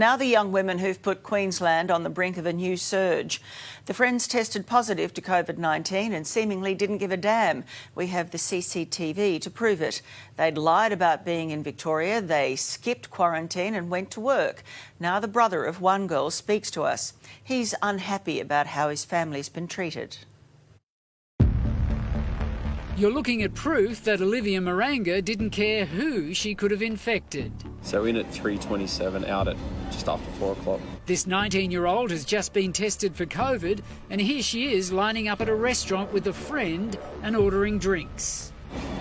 Now the young women who've put Queensland on the brink of a new surge. The friends tested positive to Covid-19 and seemingly didn't give a damn. We have the CCTV to prove it. They'd lied about being in Victoria, they skipped quarantine and went to work. Now the brother of one girl speaks to us. He's unhappy about how his family's been treated. You're looking at proof that Olivia Maranga didn't care who she could have infected. So in at 3:27, out at just after 4 o'clock. This 19-year-old has just been tested for COVID, and here she is lining up at a restaurant with a friend and ordering drinks.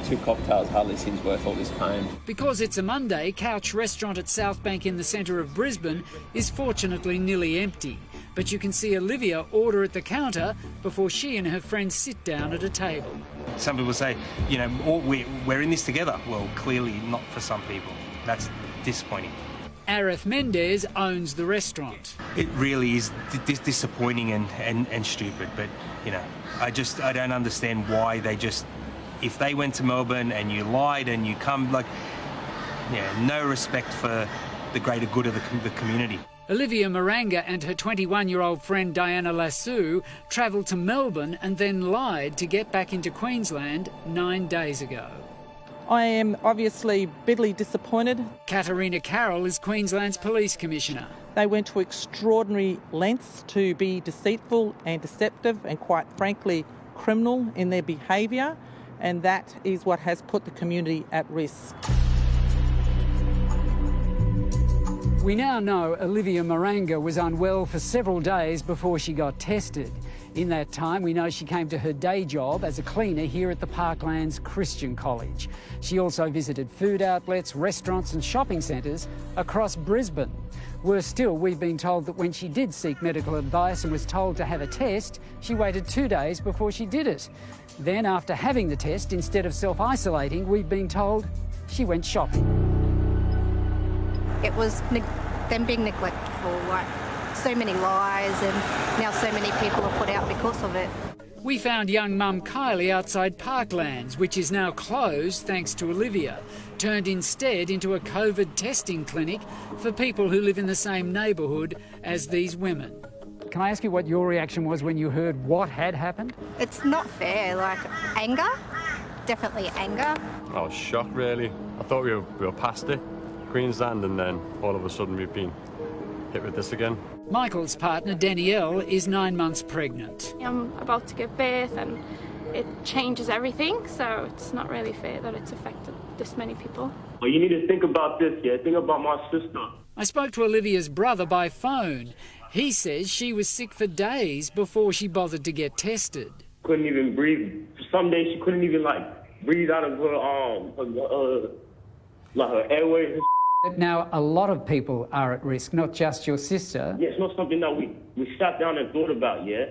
2 cocktails hardly seems worth all this pain. Because it's a Monday, Couch Restaurant at Southbank in the centre of Brisbane is fortunately nearly empty. But you can see Olivia order at the counter before she and her friends sit down at a table. Some people say, you know, we're in this together. Well, clearly not for some people. That's disappointing. Arif Mendez owns the restaurant. It really is disappointing and stupid, but, you know, I don't understand why they just, if they went to Melbourne and you lied and you come, like, yeah, no respect for the greater good of the community. Olivia Maranga and her 21-year-old friend Diana Lassou travelled to Melbourne and then lied to get back into Queensland 9 days ago. I am obviously bitterly disappointed. Katarina Carroll is Queensland's Police Commissioner. They went to extraordinary lengths to be deceitful and deceptive and, quite frankly, criminal in their behaviour, and that is what has put the community at risk. We now know Olivia Maranga was unwell for several days before she got tested. In that time, we know she came to her day job as a cleaner here at the Parklands Christian College. She also visited food outlets, restaurants and shopping centres across Brisbane. Worse still, we've been told that when she did seek medical advice and was told to have a test, she waited 2 days before she did it. Then, after having the test, instead of self-isolating, we've been told she went shopping. It was them being neglectful, like so many lies, and now so many people are put out because of it. We found young mum Kylie outside Parklands, which is now closed thanks to Olivia, turned instead into a COVID testing clinic for people who live in the same neighbourhood as these women. Can I ask you what your reaction was when you heard what had happened? It's not fair, like anger, definitely anger. I was shocked, really. I thought we were past it, Queensland, and then all of a sudden we've been hit with this again. Michael's partner, Danielle, is 9 months pregnant. I'm about to give birth and it changes everything, so it's not really fair that it's affected this many people. Well, you need to think about this, yeah? Think about my sister. I spoke to Olivia's brother by phone. He says she was sick for days before she bothered to get tested. Couldn't even breathe. For some days she couldn't even, like, breathe out of her, like her airways. Now, a lot of people are at risk, not just your sister. Yeah, it's not something that we sat down and thought about, yeah?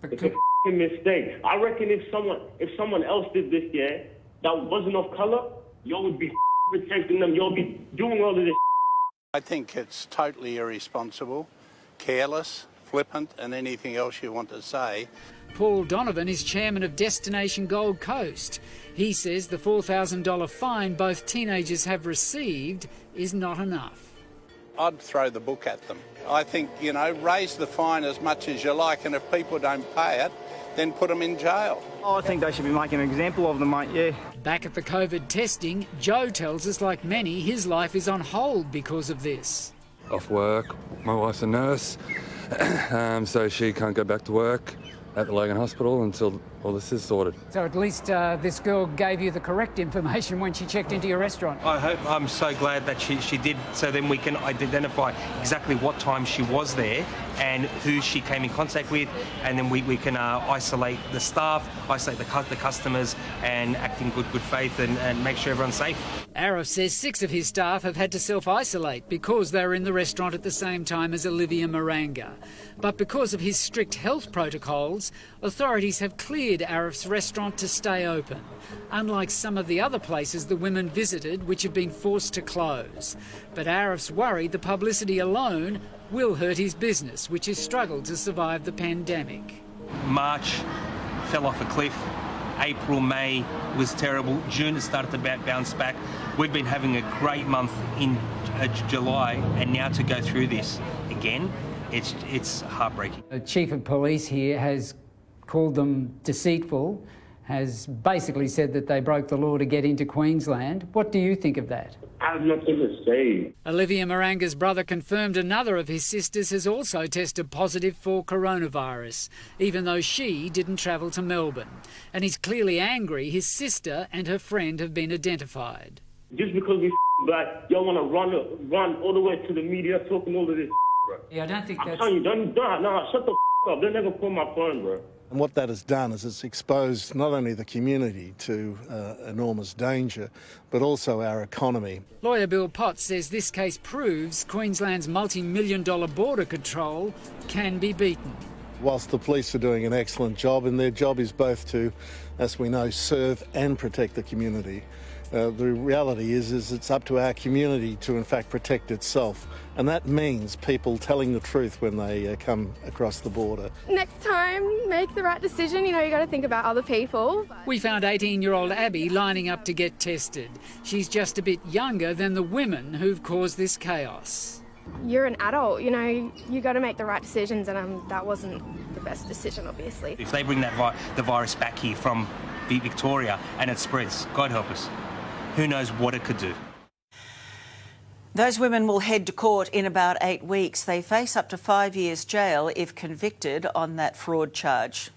It's a f***ing mistake. I reckon if someone else did this, yeah, that wasn't of colour, y'all would be protecting them, y'all be doing all of this. I think it's totally irresponsible, careless, flippant, and anything else you want to say. Paul Donovan is chairman of Destination Gold Coast. He says the $4,000 fine both teenagers have received is not enough. I'd throw the book at them. I think, you know, raise the fine as much as you like, and if people don't pay it, then put them in jail. I think they should be making an example of them, mate, yeah. Back at the COVID testing, Joe tells us, like many, his life is on hold because of this. Off work, my wife's a nurse, so she can't go back to work at the Logan Hospital until all this is sorted. So at least this girl gave you the correct information when she checked into your restaurant. I'm so glad that she did, so then we can identify exactly what time she was there and who she came in contact with, and then we can isolate the staff, isolate the customers, and act in good faith and make sure everyone's safe. Arif says 6 of his staff have had to self-isolate because they were in the restaurant at the same time as Olivia Maranga. But because of his strict health protocols, authorities have cleared Arif's restaurant to stay open, unlike some of the other places the women visited which have been forced to close. But Arif's worried the publicity alone will hurt his business, which has struggled to survive the pandemic. March fell off a cliff. April, May was terrible. June it started to bounce back. We've been having a great month in July, and now to go through this again, it's heartbreaking. The Chief of Police here has called them deceitful, has basically said that they broke the law to get into Queensland. What do you think of that? I have nothing to say. Olivia Maranga's brother confirmed another of his sisters has also tested positive for coronavirus, even though she didn't travel to Melbourne. And he's clearly angry his sister and her friend have been identified. Just because we black, y'all want to run all the way to the media talking all of this, bro. Yeah, I don't think I'm telling you, no, shut the up. They never call my phone, bro. And what that has done is it's exposed not only the community to enormous danger, but also our economy. Lawyer Bill Potts says this case proves Queensland's multi-million-dollar border control can be beaten. Whilst the police are doing an excellent job, and their job is both to, as we know, serve and protect the community, the reality is it's up to our community to, in fact, protect itself. And that means people telling the truth when they come across the border. Next time, make the right decision. You know, you got to think about other people. We found 18-year-old Abby lining up to get tested. She's just a bit younger than the women who've caused this chaos. You're an adult, you know, you got to make the right decisions, and that wasn't the best decision, obviously. If they bring the virus back here from Victoria and it spreads, God help us. Who knows what it could do? Those women will head to court in about 8 weeks. They face up to 5 years jail if convicted on that fraud charge.